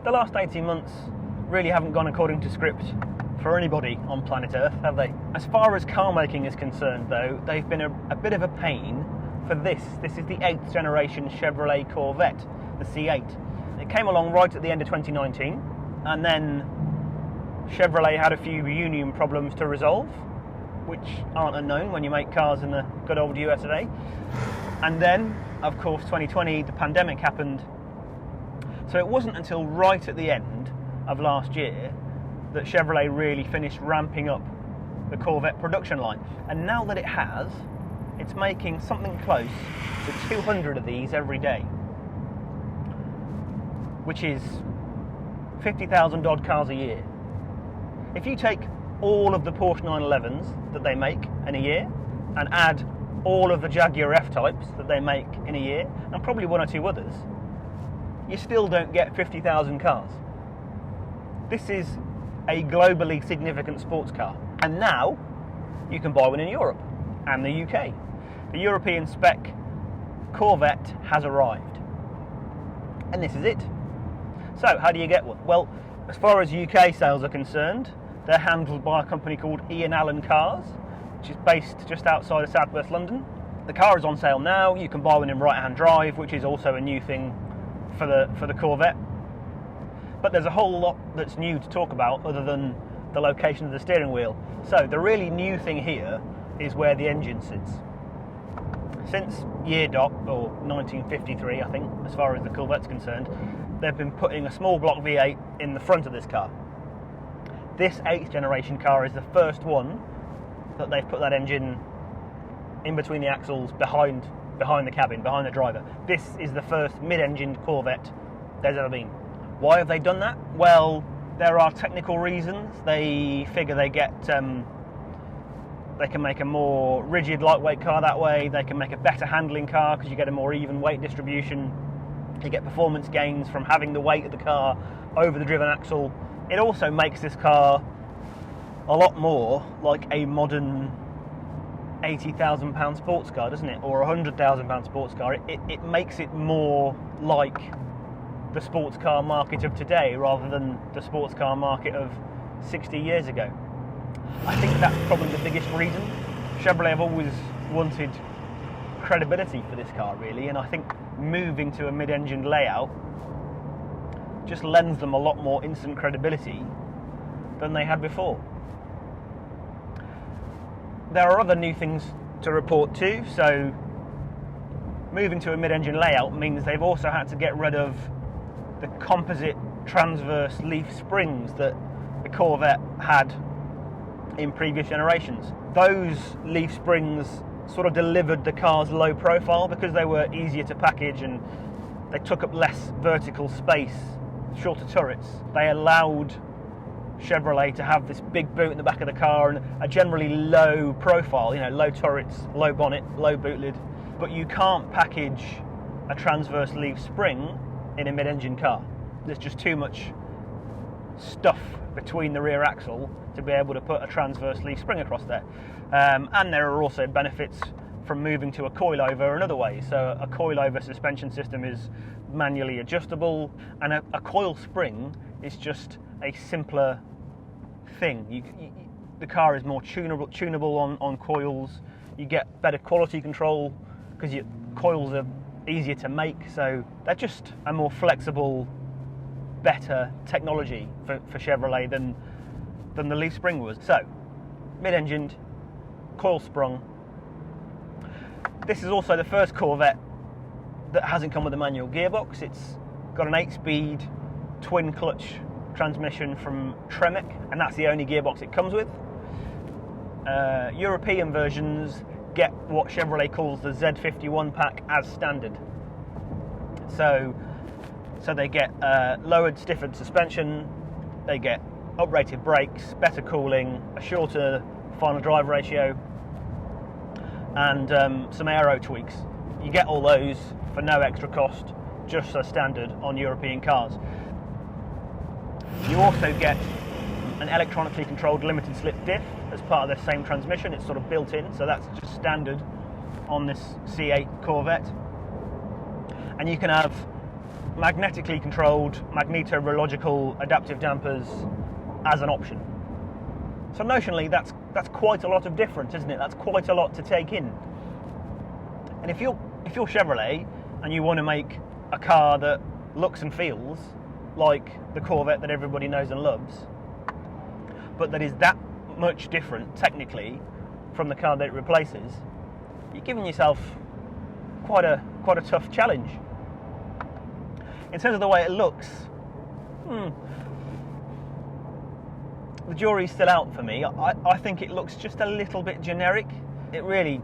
The last 18 months really haven't gone according to script for anybody on planet Earth, have they? As far as car making is concerned, though, they've been a bit of a pain for this. This is the 8th generation Chevrolet Corvette, the C8. It came along right at the end of 2019, and then Chevrolet had a few reunion problems to resolve, which aren't unknown when you make cars in the good old US of A. And then, of course, 2020, the pandemic happened. So it wasn't until right at the end of last year that Chevrolet really finished ramping up the Corvette production line. And now that it has, it's making something close to 200 of these every day, which is 50,000 odd cars a year. If you take all of the Porsche 911s that they make in a year and add all of the Jaguar F-Types that they make in a year, and probably one or two others, you still don't get 50,000 cars. This is a globally significant sports car. And now you can buy one in Europe and the UK. The European spec Corvette has arrived. And this is it. So how do you get one? Well, as far as UK sales are concerned, they're handled by a company called Ian Allen Cars, which is based just outside of southwest London. The car is on sale now. You can buy one in right-hand drive, which is also a new thing for the Corvette. But there's a whole lot that's new to talk about other than the location of the steering wheel. So the really new thing here is where the engine sits. Since year dot, or 1953 I think, as far as the Corvette's concerned, they've been putting a small block V8 in the front of this car. This 8th generation car is the first one that they've put that engine in between the axles, behind the cabin, behind the driver. This is the first mid-engined Corvette there's ever been. Why have they done that? Well, there are technical reasons. They figure they can make a more rigid, lightweight car that way. They can make a better handling car because you get a more even weight distribution. You get performance gains from having the weight of the car over the driven axle. It also makes this car a lot more like a modern £80,000 sports car, doesn't it? Or a £100,000 sports car. It makes it more like the sports car market of today rather than the sports car market of 60 years ago. I think that's probably the biggest reason. Chevrolet have always wanted credibility for this car, really, and I think moving to a mid-engined layout just lends them a lot more instant credibility than they had before. There are other new things to report too. So moving to a mid-engine layout means they've also had to get rid of the composite transverse leaf springs that the Corvette had in previous generations. Those leaf springs sort of delivered the car's low profile because they were easier to package and they took up less vertical space, shorter turrets. They allowed Chevrolet to have this big boot in the back of the car and a generally low profile, low turrets, low bonnet, low boot lid. But you can't package a transverse leaf spring in a mid-engine car. There's just too much stuff between the rear axle to be able to put a transverse leaf spring across there. And there are also benefits from moving to a coilover another way. So a coilover suspension system is manually adjustable, and a coil spring is just a simpler thing. The car is more tunable on coils. You get better quality control because your coils are easier to make, so they're just a more flexible, better technology for Chevrolet than the leaf spring was. So, mid-engined, coil sprung. This is also the first Corvette that hasn't come with a manual gearbox. It's got an 8-speed twin clutch transmission from Tremec, and that's the only gearbox it comes with. European versions get what Chevrolet calls the Z51 pack as standard. So they get lowered, stiffered suspension, they get uprated brakes, better cooling, a shorter final drive ratio, and some aero tweaks. You get all those for no extra cost, just as standard on European cars. You also get an electronically controlled limited slip diff as part of the same transmission. It's sort of built in, so that's just standard on this C8 Corvette. And you can have magnetically controlled magnetorological adaptive dampers as an option. So notionally, that's quite a lot of difference, isn't it? That's quite a lot to take in. And if you're Chevrolet and you want to make a car that looks and feels like the Corvette that everybody knows and loves, but that is that much different technically from the car that it replaces, you're giving yourself quite a tough challenge. In terms of the way it looks, the jury's still out for me. I think it looks just a little bit generic. It really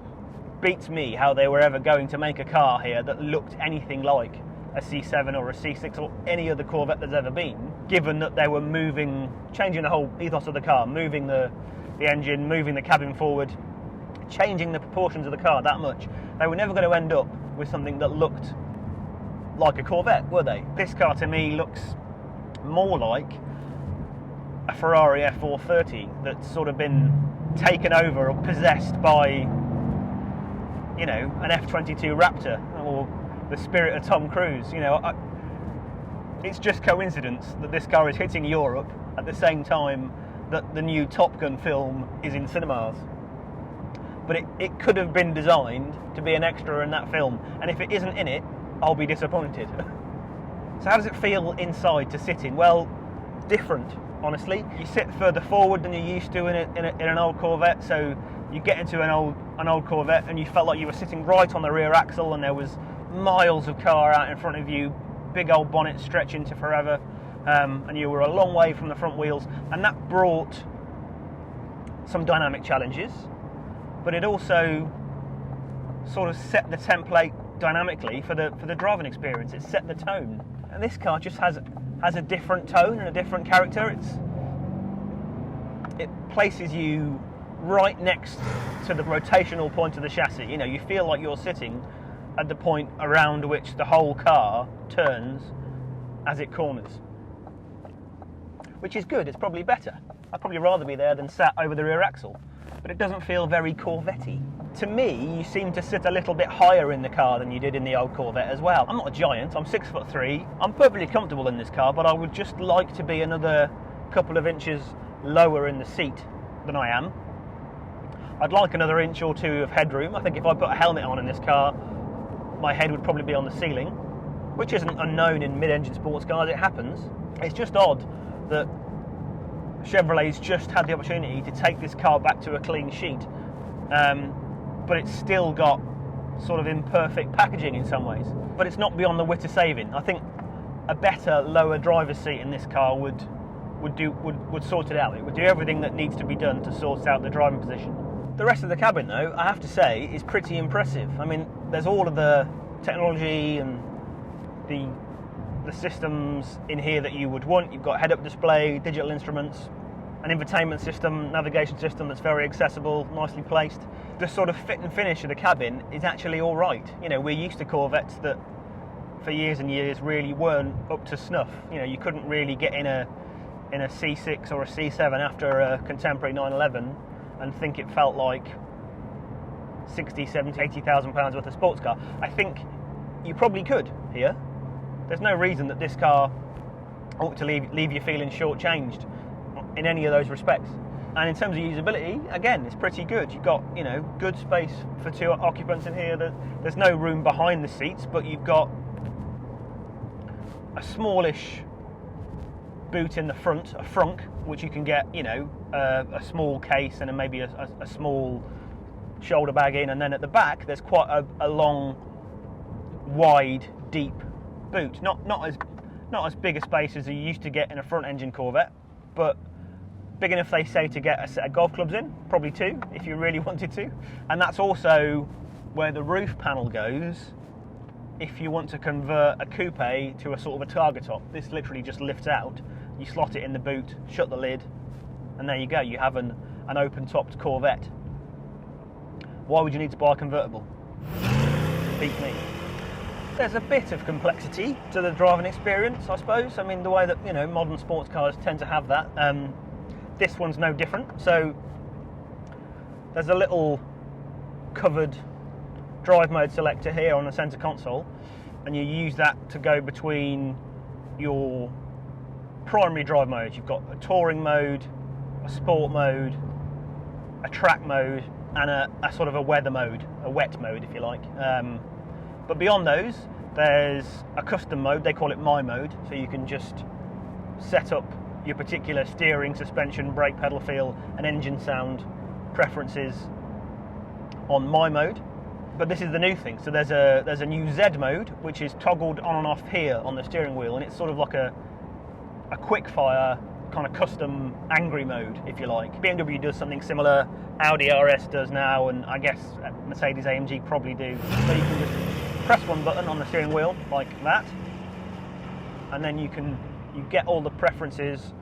beats me how they were ever going to make a car here that looked anything like a C7 or a C6 or any other Corvette there's ever been, given that they were changing the whole ethos of the car, moving the engine, moving the cabin forward, changing the proportions of the car that much. They were never going to end up with something that looked like a Corvette, were they? This car to me looks more like a Ferrari F430 that's sort of been taken over or possessed by, you know, an F22 Raptor or the spirit of Tom Cruise. You know, it's just coincidence that this car is hitting Europe at the same time that the new Top Gun film is in cinemas. But it could have been designed to be an extra in that film, and if it isn't in it, I'll be disappointed. So how does it feel inside to sit in? Well, different, honestly. You sit further forward than you used to in an old Corvette, so you get into an old Corvette and you felt like you were sitting right on the rear axle and there was miles of car out in front of you, big old bonnet stretching to forever, and you were a long way from the front wheels, and that brought some dynamic challenges, but it also sort of set the template dynamically for the driving experience. It set the tone, and this car just has a different tone and a different character. It places you right next to the rotational point of the chassis. You know, you feel like you're sitting at the point around which the whole car turns as it corners, which is good. It's probably better. I'd probably rather be there than sat over the rear axle, but it doesn't feel very Corvette-y. To me, you seem to sit a little bit higher in the car than you did in the old Corvette as well. I'm not a giant, I'm 6'3". I'm perfectly comfortable in this car, but I would just like to be another couple of inches lower in the seat than I am. I'd like another inch or two of headroom. I think if I put a helmet on in this car, my head would probably be on the ceiling, which isn't unknown in mid-engine sports cars. It happens. It's just odd that Chevrolet's just had the opportunity to take this car back to a clean sheet, but it's still got sort of imperfect packaging in some ways. But it's not beyond the wit of saving. I think a better lower driver's seat in this car would sort it out. It would do everything that needs to be done to sort out the driving position. The rest of the cabin, though, I have to say, is pretty impressive. I mean, there's all of the technology and the systems in here that you would want. You've got head-up display, digital instruments, an infotainment system, navigation system that's very accessible, nicely placed. The sort of fit and finish of the cabin is actually all right. You know, we're used to Corvettes that for years and years really weren't up to snuff. You know, you couldn't really get in a C6 or a C7 after a contemporary 911 and think it felt like 60, 70, 80,000 pounds worth of sports car. I think you probably could here. There's no reason that this car ought to leave you feeling shortchanged in any of those respects. And in terms of usability, again, it's pretty good. You've got, you know, good space for two occupants in here. There's no room behind the seats, but you've got a smallish boot in the front, a frunk, which you can get, you know, a small case and then maybe a small shoulder bag in, and then at the back there's quite a long, wide, deep boot. Not as big a space as you used to get in a front-engine Corvette, but big enough, they say, to get a set of golf clubs in, probably two, if you really wanted to. And that's also where the roof panel goes if you want to convert a coupe to a sort of a targa top. This literally just lifts out, you slot it in the boot, shut the lid, and there you go, you have an open-topped Corvette. Why would you need to buy a convertible? Beats me. There's a bit of complexity to the driving experience, I suppose. I mean, the way that, you know, modern sports cars tend to have that. This one's no different. So there's a little covered drive mode selector here on the centre console, and you use that to go between your primary drive modes. You've got a touring mode, a sport mode, a track mode, and a sort of a weather mode, a wet mode if you like. But beyond those, there's a custom mode, they call it My Mode, so you can just set up your particular steering, suspension, brake pedal feel and engine sound preferences on My Mode. But this is the new thing, so there's a new Z mode which is toggled on and off here on the steering wheel, and it's sort of like a quick fire kind of custom angry mode if you like. BMW does something similar, Audi RS does now, and I guess Mercedes AMG probably do. So you can just press one button on the steering wheel like that, and then you get all the preferences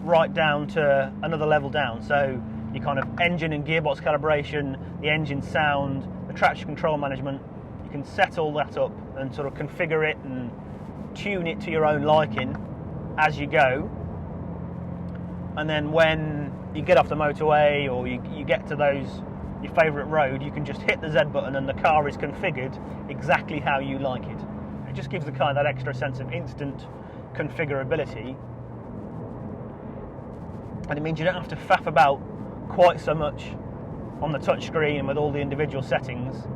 right down to another level down. So your kind of engine and gearbox calibration, the engine sound, the traction control management, you can set all that up and sort of configure it and tune it to your own liking as you go. And then when you get off the motorway or you get to your favourite road, you can just hit the Z button and the car is configured exactly how you like it. It just gives the car that extra sense of instant configurability, and it means you don't have to faff about quite so much on the touchscreen with all the individual settings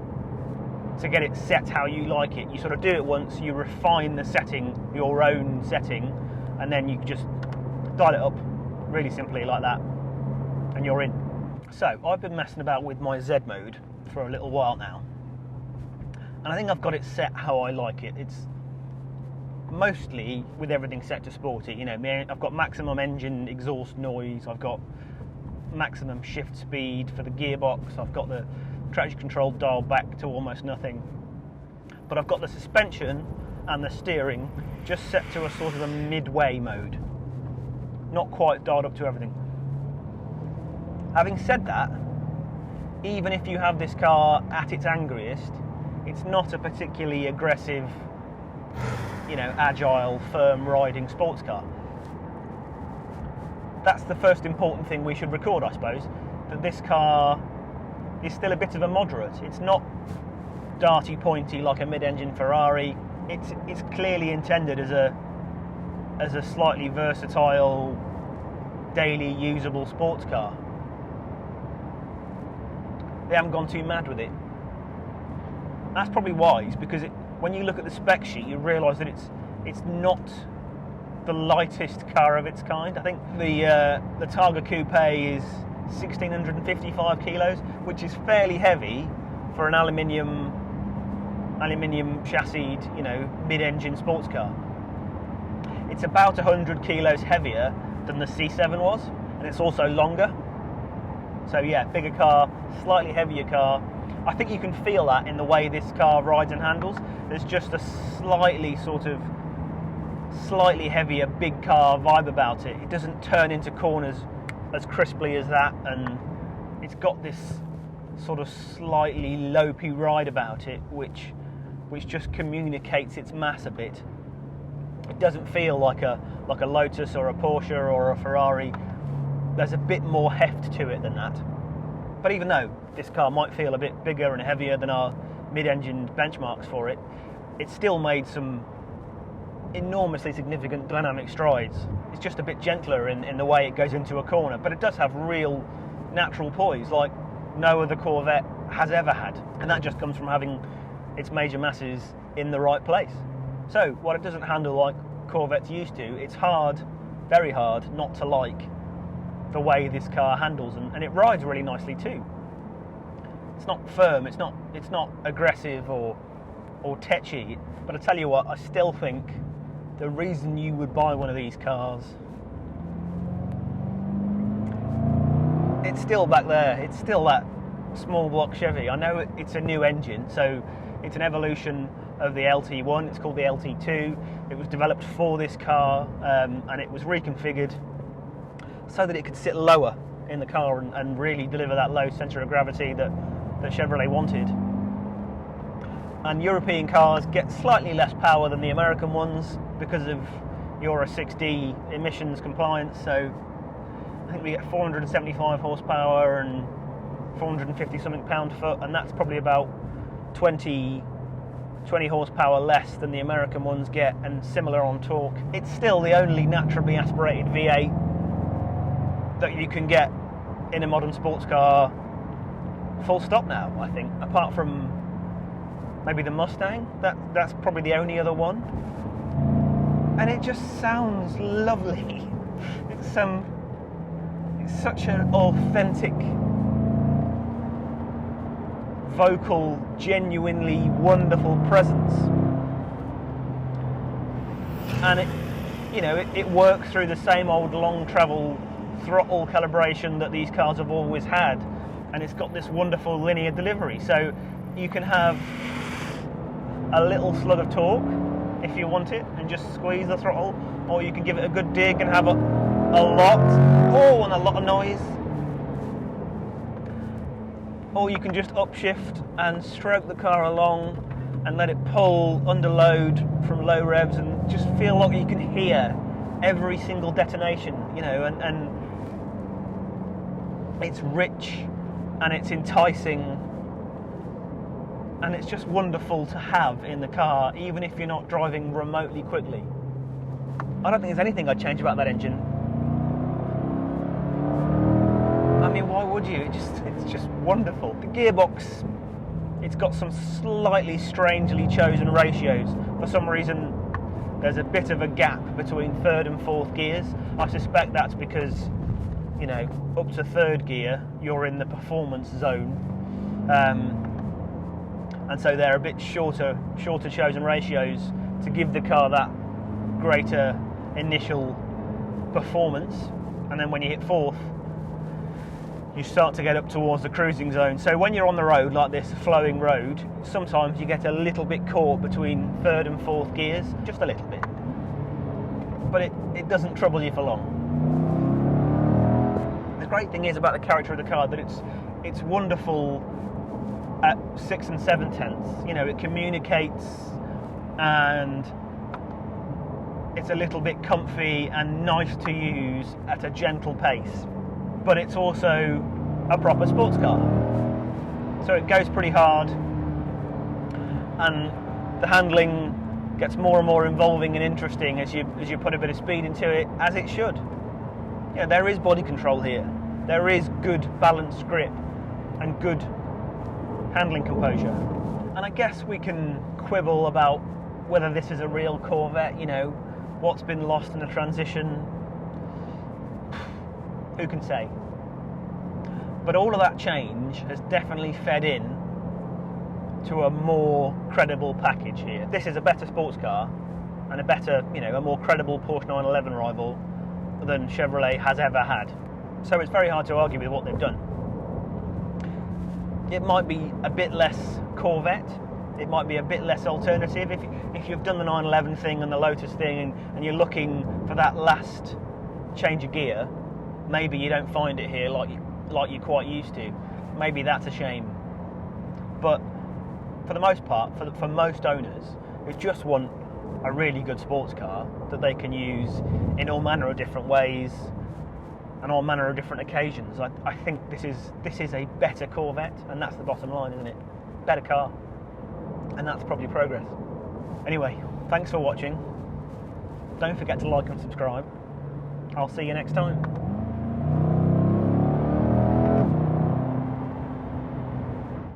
to get it set how you like it. You sort of do it once, you refine the setting, your own setting, and then you just dial it up really simply like that, and you're in. So I've been messing about with my Z mode for a little while now, and I think I've got it set how I like it. It's mostly with everything set to sporty. You know, I've got maximum engine exhaust noise, I've got maximum shift speed for the gearbox, I've got the traction control dialed back to almost nothing, but I've got the suspension and the steering just set to a sort of a midway mode, not quite dialed up to everything. Having said that, even if you have this car at its angriest, it's not a particularly aggressive, you know, agile, firm riding sports car. That's the first important thing we should record, I suppose, that this car is still a bit of a moderate. It's not darty pointy like a mid-engine Ferrari. It's clearly intended as a slightly versatile, daily usable sports car. They haven't gone too mad with it. That's probably wise, because when you look at the spec sheet, you realise that it's not the lightest car of its kind. I think the Targa Coupe is 1,655 kilos, which is fairly heavy for an aluminium chassis, you know, mid-engine sports car. It's about 100 kilos heavier than the C7 was, and it's also longer. So yeah, bigger car, slightly heavier car. I think you can feel that in the way this car rides and handles. There's just a slightly heavier, big car vibe about it. It doesn't turn into corners as crisply as that, and it's got this sort of slightly lopey ride about it, which just communicates its mass a bit. It doesn't feel like a Lotus or a Porsche or a Ferrari. There's a bit more heft to it than that. But even though this car might feel a bit bigger and heavier than our mid-engine benchmarks for it, it's still made some enormously significant dynamic strides. It's just a bit gentler in the way it goes into a corner, but it does have real natural poise like no other Corvette has ever had, and that just comes from having its major masses in the right place. So while it doesn't handle like Corvettes used to, it's hard, very hard, not to like the way this car handles, and it rides really nicely too. It's not firm, it's not aggressive or tetchy, but I tell you what, I still think the reason you would buy one of these cars, it's still back there. It's still that small block Chevy. I know it's a new engine, so it's an evolution of the LT1. It's called the LT2. It was developed for this car, and it was reconfigured so that it could sit lower in the car and really deliver that low centre of gravity that Chevrolet wanted. And European cars get slightly less power than the American ones because of Euro 6D emissions compliance. So I think we get 475 horsepower and 450 something pound-foot, and that's probably about 20 20 horsepower less than the American ones get and similar on torque. It's still the only naturally aspirated V8 that you can get in a modern sports car, full stop now, I think, apart from maybe the Mustang. That's probably the only other one. And it just sounds lovely. It's such an authentic, vocal, genuinely wonderful presence, and it works through the same old long travel throttle calibration that these cars have always had, and it's got this wonderful linear delivery, so you can have a little slug of torque if you want it and just squeeze the throttle, or you can give it a good dig and have a lot of noise, or you can just upshift and stroke the car along and let it pull under load from low revs and just feel like you can hear every single detonation, and it's rich and it's enticing and it's just wonderful to have in the car, even if you're not driving remotely quickly. I don't think there's anything I'd change about that engine. I mean, why would you? It's just wonderful. The gearbox, it's got some slightly strangely chosen ratios. For some reason, there's a bit of a gap between third and fourth gears. I suspect that's because, up to third gear, you're in the performance zone. And so they're a bit shorter chosen ratios to give the car that greater initial performance. And then when you hit fourth, you start to get up towards the cruising zone. So when you're on the road, like this flowing road, sometimes you get a little bit caught between third and fourth gears, just a little bit. But it doesn't trouble you for long. The great thing is about the character of the car that it's wonderful at 6 7/10. It communicates, and it's a little bit comfy and nice to use at a gentle pace. But it's also a proper sports car, so it goes pretty hard, and the handling gets more and more involving and interesting as you put a bit of speed into it, as it should. There is body control here, there is good balanced grip and good handling composure. And I guess we can quibble about whether this is a real Corvette, what's been lost in the transition. Who can say? But all of that change has definitely fed in to a more credible package here. This is a better sports car and a better, a more credible Porsche 911 rival than Chevrolet has ever had. So it's very hard to argue with what they've done. It might be a bit less Corvette, it might be a bit less alternative. If you've done the 911 thing and the Lotus thing and you're looking for that last change of gear, maybe you don't find it here like you're quite used to. Maybe that's a shame. But for the most part, for most owners who just want a really good sports car that they can use in all manner of different ways and all manner of different occasions, I think this is a better Corvette, and that's the bottom line, isn't it? Better car, and that's probably progress. Anyway, thanks for watching. Don't forget to like and subscribe. I'll see you next time.